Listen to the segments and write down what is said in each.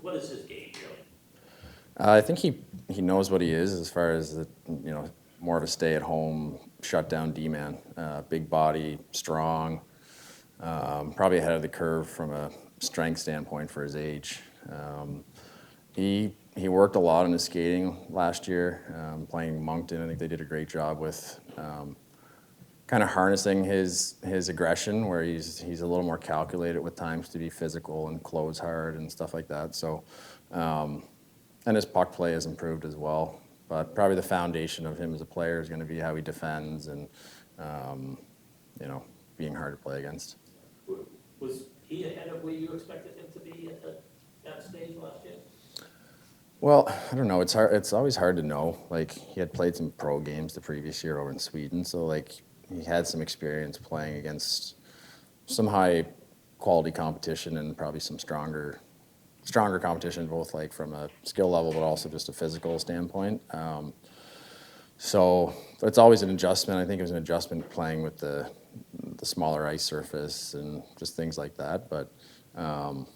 What is his game really? I think he knows what he is as far as more of a stay-at-home, shut-down D-man. Big body, strong, probably ahead of the curve from a strength standpoint for his age. He worked a lot on his skating last year, playing Moncton. I think they did a great job with kind of harnessing his aggression, where he's a little more calculated with times to be physical and close hard and stuff like that. So, and his puck play has improved as well. But probably the foundation of him as a player is going to be how he defends and being hard to play against. Was he ahead of where you expected him to be at that stage last year? Well, I don't know. It's hard. It's always hard to know. Like, he had played some pro games the previous year over in Sweden, so like he had some experience playing against some high quality competition and probably some stronger competition, both like from a skill level but also just a physical standpoint. So it's always an adjustment. I think it was an adjustment playing with the smaller ice surface and just things like that. But no,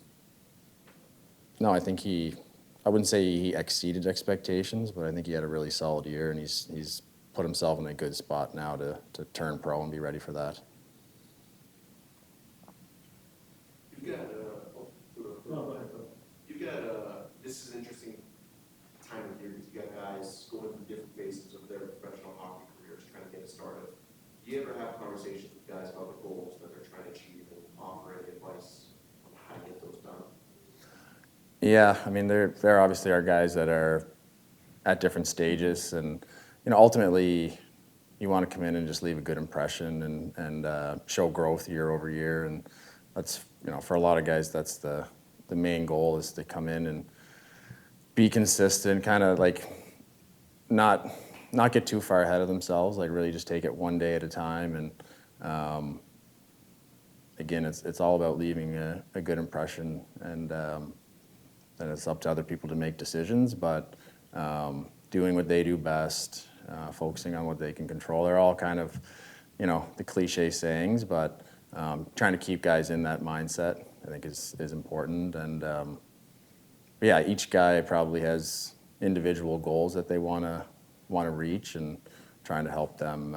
I think I wouldn't say he exceeded expectations, but I think he had a really solid year, and he's put himself in a good spot now to turn pro and be ready for that. You've got this is an interesting time of year because you got guys going through different phases of their professional hockey careers trying to get started. Do you ever have conversations with guys about the goals that they're trying to achieve and offer any advice on how to get those done? Yeah, I mean, there obviously are guys that are at different stages, and ultimately you want to come in and just leave a good impression and show growth year over year, and that's for a lot of guys that's the main goal, is to come in and be consistent, kind of like not get too far ahead of themselves, like really just take it one day at a time. And again, it's all about leaving a good impression, and then it's up to other people to make decisions, but doing what they do best, focusing on what they can control. They're all kind of the cliche sayings, but trying to keep guys in that mindset, I think, is important. And yeah, each guy probably has individual goals that they want to reach, and trying to help them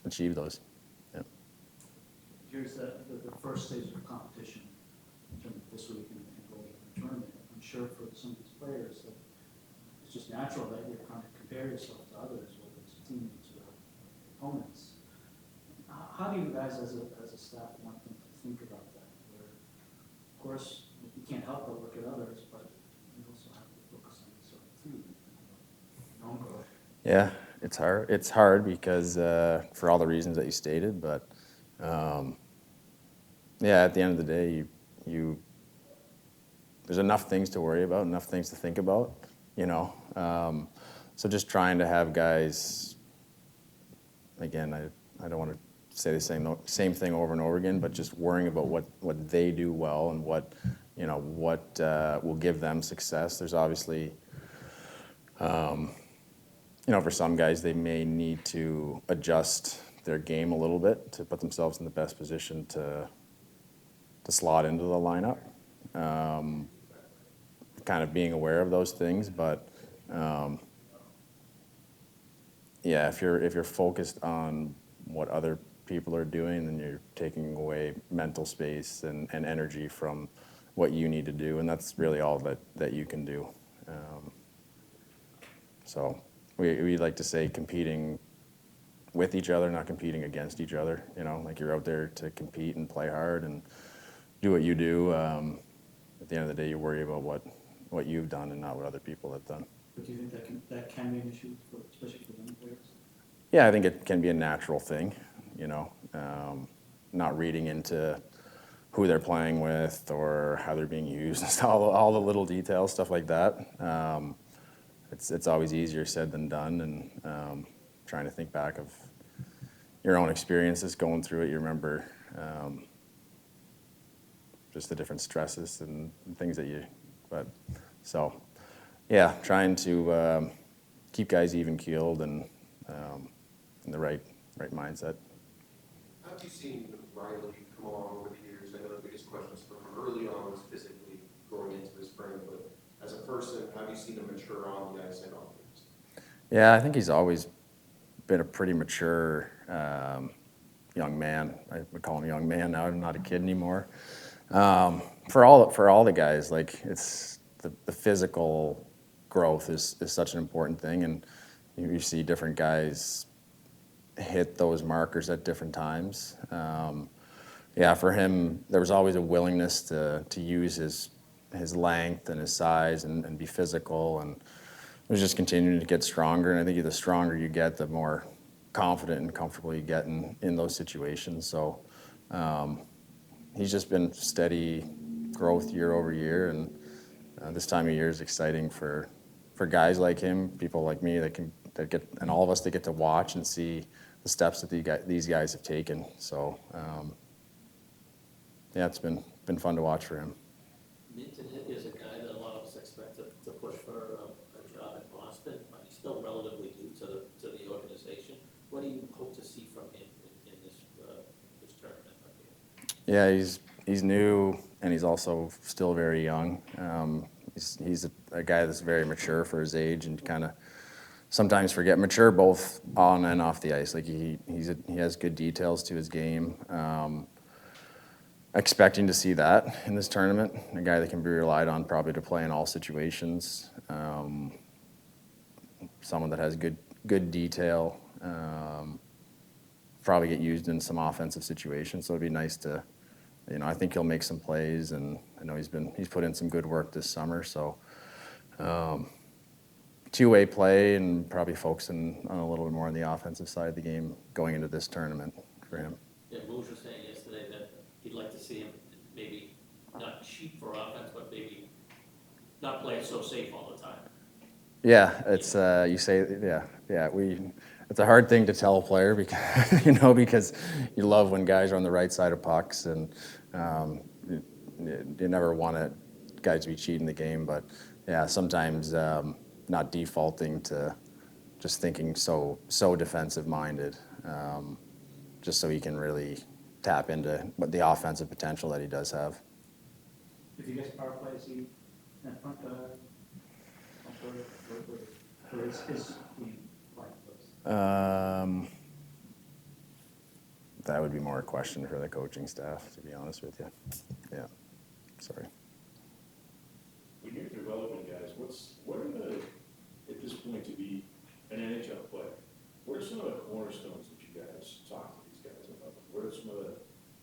achieve those. Yeah. Here's the first stage of competition in terms of this week and going to the tournament. I'm sure for some of these players that it's just natural that you kind of compare yourself to others, whether it's teammates or opponents. How do you guys as a staff want them to think about that? Where, of course, you can't help but look at others, but you also have to focus on yourself too. Don't go. Yeah, it's hard. It's hard because for all the reasons that you stated, but yeah, at the end of the day, you there's enough things to worry about, enough things to think about, So just trying to have guys, again, I don't want to say the same thing over and over again, but just worrying about what they do well and what will give them success. There's obviously, for some guys, they may need to adjust their game a little bit to put themselves in the best position to slot into the lineup. Kind of being aware of those things, but yeah, if you're focused on what other people are doing, then you're taking away mental space and energy from what you need to do, and that's really all that you can do. So we like to say competing with each other, not competing against each other. Like you're out there to compete and play hard and do what you do. At the end of the day, you worry about what you've done and not what other people have done. But do you think that can be an issue, especially for young players? Yeah, I think it can be a natural thing, not reading into who they're playing with or how they're being used, all the little details, stuff like that. It's always easier said than done, and trying to think back of your own experiences going through it. You remember just the different stresses and things so yeah, trying to keep guys even keeled and in the right mindset. How have you seen Riley come along over the years? I know the biggest questions from early on was physically going into the spring, you seen him mature on the ice and off the ice? Yeah, I think he's always been a pretty mature young man. I would call him a young man now. I'm not a kid anymore. For all the guys, like it's the physical growth is such an important thing, and you see different guys hit those markers at different times. Yeah, for him, there was always a willingness to use his length and his size and be physical, and it was just continuing to get stronger. And I think the stronger you get, the more confident and comfortable you get in those situations. So he's just been steady growth year over year, and this time of year is exciting for guys like him, people like me and all of us that get to watch and see the steps that these guys have taken. So yeah, it's been fun to watch for him. Minton is a guy that a lot of us expect to push for a job in Boston, but he's still relatively new to the organization. What do you hope to see from him in this tournament? Yeah, he's new, and he's also still very young. He's a guy that's very mature for his age, and kind of sometimes forget mature both on and off the ice. Like he has good details to his game. Expecting to see that in this tournament, a guy that can be relied on probably to play in all situations. Someone that has good detail. Probably get used in some offensive situations, so it'd be nice to, I think he'll make some plays, and I know he's put in some good work this summer. So two-way play, and probably focusing on a little bit more on the offensive side of the game going into this tournament for him. Yeah, Moose was saying yesterday that he'd like to see him maybe not cheat for offense, but maybe not play it so safe all the time. Yeah, it's you say it's a hard thing to tell a player because because you love when guys are on the right side of pucks, and you never want guys to be cheating the game. But yeah, sometimes not defaulting to just thinking so defensive minded, just so he can really tap into what the offensive potential that he does have. If you guys power play, is he in front or is his team like this? That would be more a question for the coaching staff, to be honest with you. Yeah, sorry. When you're developing guys, what are at this point to be an NHL player, what are some of the cornerstones that you guys talk to these guys about? What are some of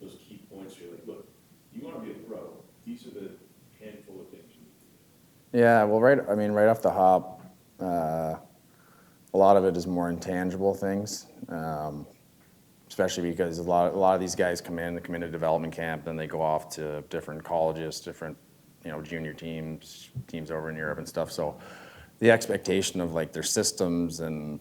those key points you're like, look, you want to be a pro, these are the handful of things you need to do? Yeah, well, right off the hop, a lot of it is more intangible things, especially because a lot of these guys come into development camp, then they go off to different colleges, different junior teams over in Europe and stuff. So the expectation of like their systems and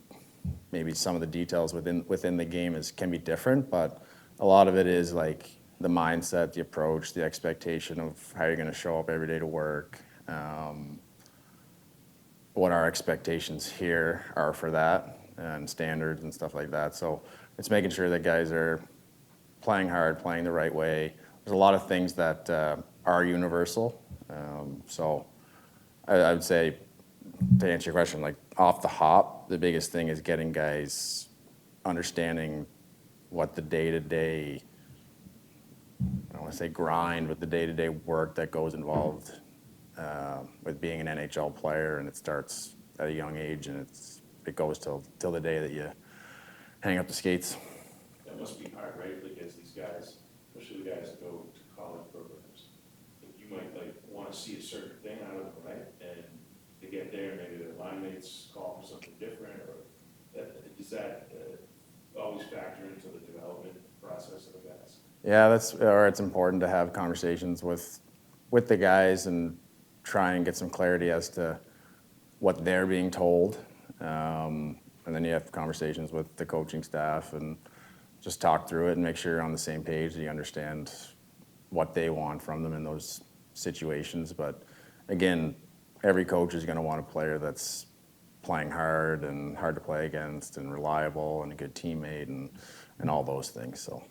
maybe some of the details within the game can be different, but a lot of it is like the mindset, the approach, the expectation of how you're going to show up every day to work. What our expectations here are for that, and standards and stuff like that. So it's making sure that guys are playing hard, playing the right way. There's a lot of things that are universal. So I would say, to answer your question, like off the hop, the biggest thing is getting guys understanding what the day-to-day, I don't want to say grind, but the day-to-day work that goes involved with being an NHL player, and it starts at a young age, and it goes till the day that you hang up the skates. That must be hard, right? Like as these guys, especially the guys that go to college programs, like you might want to see a certain thing out of them, right? And they get there, maybe their line mates call for something different, or does that always factor into the development process of the guys? Yeah, it's important to have conversations with the guys and try and get some clarity as to what they're being told. And then you have conversations with the coaching staff and just talk through it and make sure you're on the same page, that you understand what they want from them in those situations. But again, every coach is going to want a player that's playing hard and hard to play against and reliable and a good teammate and all those things. So